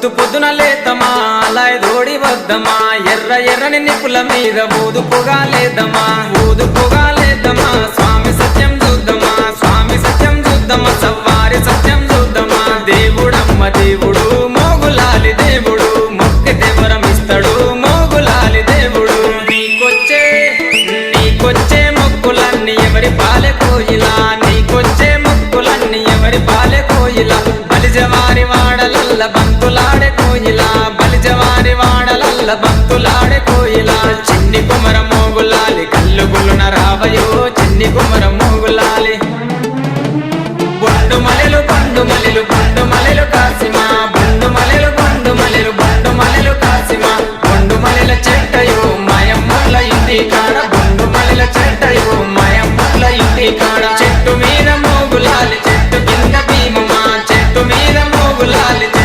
పొద్దు పొద్దున లేతమా అలాయ్ దోడి వద్దమా ఎర్ర ఎర్రని నిప్పుల మీద ఊదుపుగా లేదమా స్వామి సత్యం చూద్దామా స్వామి సత్యం చూద్దామా సవ్వారి సత్యం చూద్దామా దేవుడమ్మ దేవుడు మోగులాలి దేవుడు మొక్కితే వరం ఇస్తాడు మోగులాలి దేవుడు నీకొచ్చే మొక్కులన్నీ ఎవరి పాలె కోయిలా నీకొచ్చే మొక్కులన్నీ ఎవరి పాలె కోయిలా బలిజవారి వాడలల్ల బంతులాడే కోయిలా బలిజవారి వాడలల్ల బంతులాడే కోయిలా చిన్ని కుమర మోగులాలి కల్లు గులున రావయో చిన్ని కుమర